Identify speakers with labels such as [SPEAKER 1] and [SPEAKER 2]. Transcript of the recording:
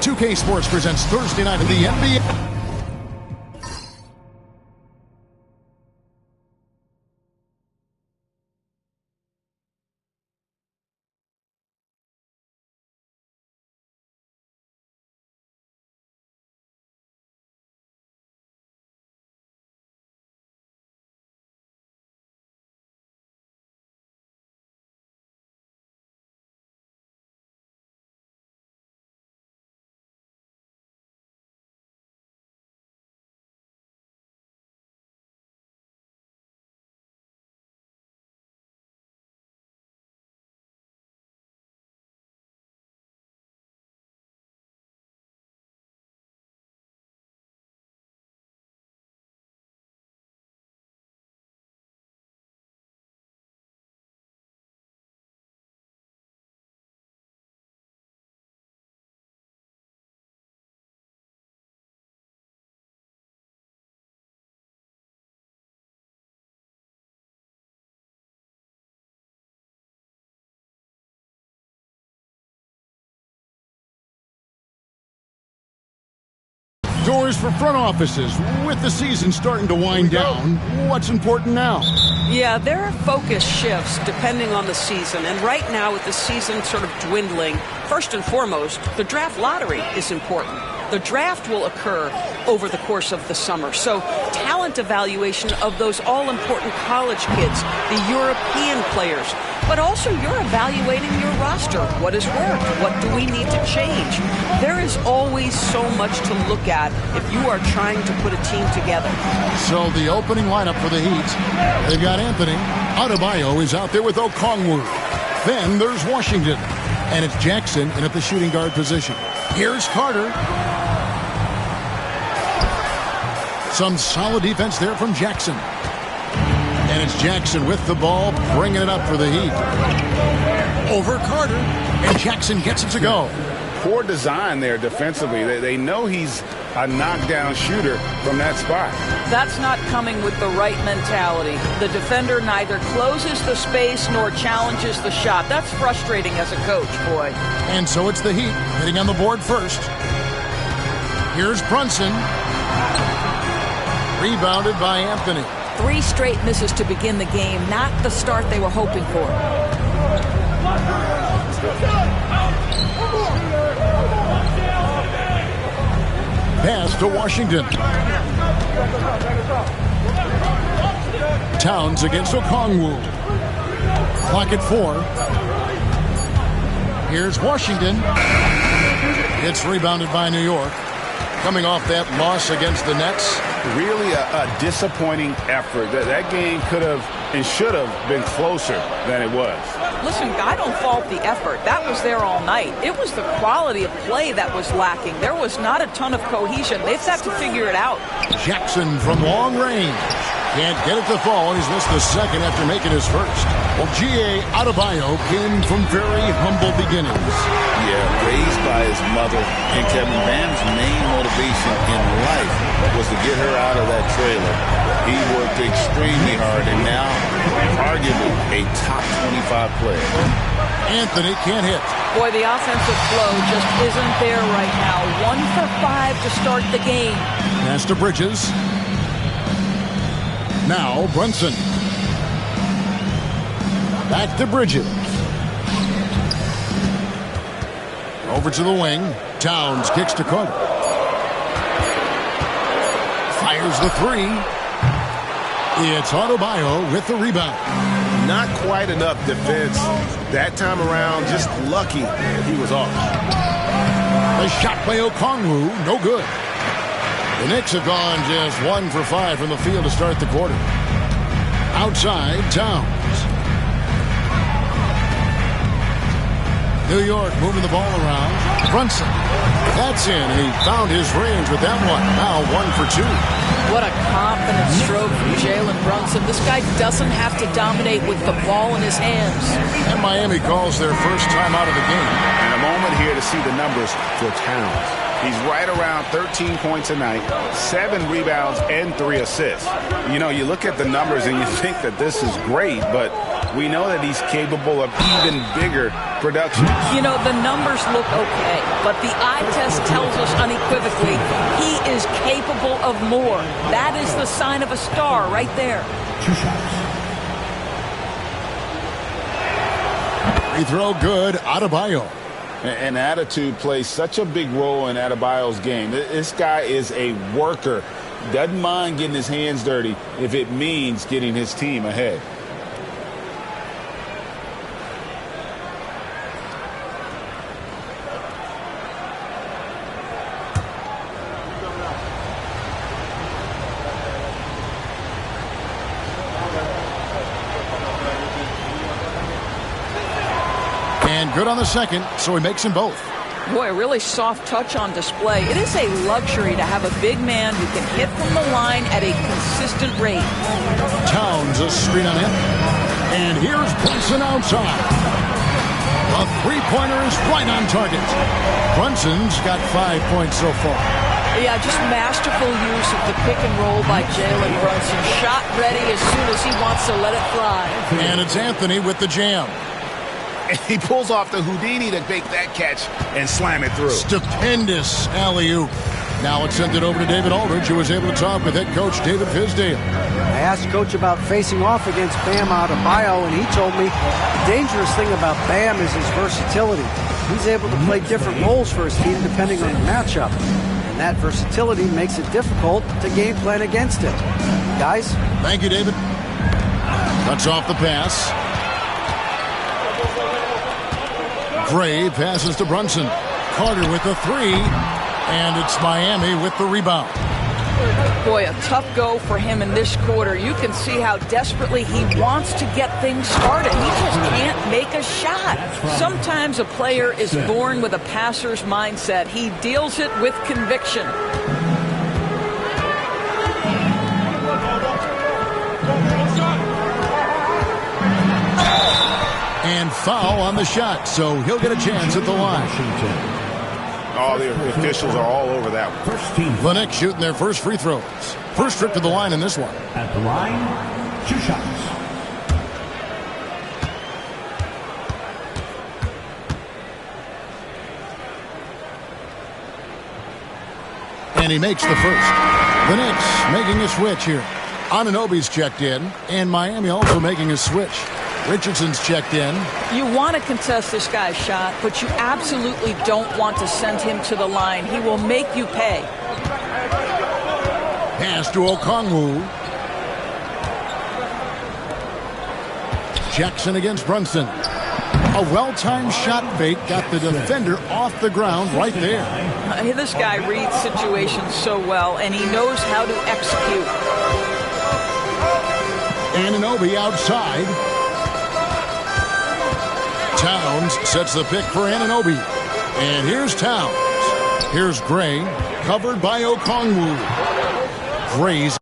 [SPEAKER 1] 2K Sports presents Thursday night in the NBA. Doors for front offices. With the season starting to wind down, what's important now?
[SPEAKER 2] Yeah, there are focus shifts depending on the season. And right now, with the season sort of dwindling, first and foremost, the draft lottery is important. The draft will occur over the course of the summer. So talent evaluation of those all-important college kids, the European players, but also you're evaluating your roster. What has worked? What do we need to change? There is always so much to look at if you are trying to put a team together.
[SPEAKER 1] So the opening lineup for the Heat, they've got Anthony. Adebayo is out there with Okongwu. Then there's Washington. And it's Jackson in at the shooting guard position. Here's Carter. Some solid defense there from Jackson. And it's Jackson with the ball, bringing it up for the Heat. Over Carter, and Jackson gets it to go.
[SPEAKER 3] Poor design there defensively. They know he's a knockdown shooter from that spot.
[SPEAKER 2] That's not coming with the right mentality. The defender neither closes the space nor challenges the shot. That's frustrating as a coach, boy.
[SPEAKER 1] And so it's the Heat hitting on the board first. Here's Brunson. Rebounded by Anthony.
[SPEAKER 4] 3 straight misses to begin the game. Not the start they were hoping for.
[SPEAKER 1] Pass to Washington. Towns against Okongwu. Clock at 4. Here's Washington. It's rebounded by New York. Coming off that loss against the Nets.
[SPEAKER 3] Really a disappointing effort. That game could have and should have been closer than it was.
[SPEAKER 2] Listen, I don't fault the effort. That was there all night. It was the quality of play that was lacking. There was not a ton of cohesion. They've got to figure it out.
[SPEAKER 1] Jackson from long range. Can't get it to fall, and he's missed the second after making his first. Well, G.A. Adebayo came from very humble beginnings.
[SPEAKER 5] Yeah, raised by his mother. And Kevin Bam's main motivation in life was to get her out of that trailer. He worked extremely hard, and now arguably a top 25 player.
[SPEAKER 1] Anthony can't hit.
[SPEAKER 2] Boy, the offensive flow just isn't there right now. 1 for 5 to start the game.
[SPEAKER 1] Pass to Bridges. Now Brunson. Back to Bridges. Over to the wing. Towns kicks to Carter. Fires the 3. It's Adebayo with the rebound.
[SPEAKER 6] Not quite enough defense that time around. Just lucky he was off.
[SPEAKER 1] The shot by Okongwu, no good. The Knicks have gone just 1 for 5 from the field to start the quarter. Outside, Towns. New York moving the ball around. Brunson. That's in, and he found his range with that one. Now 1 for 2.
[SPEAKER 4] What a confident stroke from Jalen Brunson. This guy doesn't have to dominate with the ball in his hands.
[SPEAKER 1] And Miami calls their first time out of the game.
[SPEAKER 3] And a moment here to see the numbers for Towns. He's right around 13 points a night, 7 rebounds, and 3 assists. You know, you look at the numbers and you think that this is great, but we know that he's capable of even bigger production.
[SPEAKER 4] You know, the numbers look okay, but the eye test tells us unequivocally he is capable of more. That is the sign of a star right there.
[SPEAKER 1] Free throw good, Adebayo.
[SPEAKER 5] And attitude plays such a big role in Adebayo's game. This guy is a worker. Doesn't mind getting his hands dirty if it means getting his team ahead.
[SPEAKER 1] And good on the second, so he makes them both.
[SPEAKER 4] Boy, a really soft touch on display. It is a luxury to have a big man who can hit from the line at a consistent rate.
[SPEAKER 1] Towns a screen on him. And here's Brunson outside. A three-pointer is right on target. Brunson's got 5 points so far.
[SPEAKER 4] Yeah, just masterful use of the pick and roll by Jalen Brunson. Shot ready as soon as he wants to let it fly.
[SPEAKER 1] And it's Anthony with the jam.
[SPEAKER 3] And he pulls off the Houdini to make that catch and slam it through.
[SPEAKER 1] Stupendous alley-oop. Now it's sent it over to David Aldridge, who was able to talk with head coach David Fizdale.
[SPEAKER 7] I asked Coach about facing off against Bam Adebayo, and he told me the dangerous thing about Bam is his versatility. He's able to play different roles for his team depending on the matchup. And that versatility makes it difficult to game plan against him. Guys?
[SPEAKER 1] Thank you, David. Cuts off the pass. Gray passes to Brunson. Carter with the three. And it's Miami with the rebound.
[SPEAKER 4] Boy, a tough go for him in this quarter. You can see how desperately he wants to get things started. He just can't make a shot. Sometimes a player is born with a passer's mindset. He deals it with conviction.
[SPEAKER 1] And foul on the shot, so he'll get a chance at the line.
[SPEAKER 3] All the officials are all over that one.
[SPEAKER 1] The Knicks shooting their first free throws. First trip to the line in this one.
[SPEAKER 8] At the line, 2 shots.
[SPEAKER 1] And he makes the first. The Knicks making a switch here. Anunoby's checked in, and Miami also making a switch. Richardson's checked in.
[SPEAKER 4] You want to contest this guy's shot, but you absolutely don't want to send him to the line. He will make you pay.
[SPEAKER 1] Pass to Okongwu. Jackson against Brunson. A well-timed shot fake got the defender off the ground right there.
[SPEAKER 4] This guy reads situations so well, and he knows how to execute.
[SPEAKER 1] Anunoby outside. Towns sets the pick for Anunoby. And here's Towns. Here's Gray, covered by Okongwu. Gray's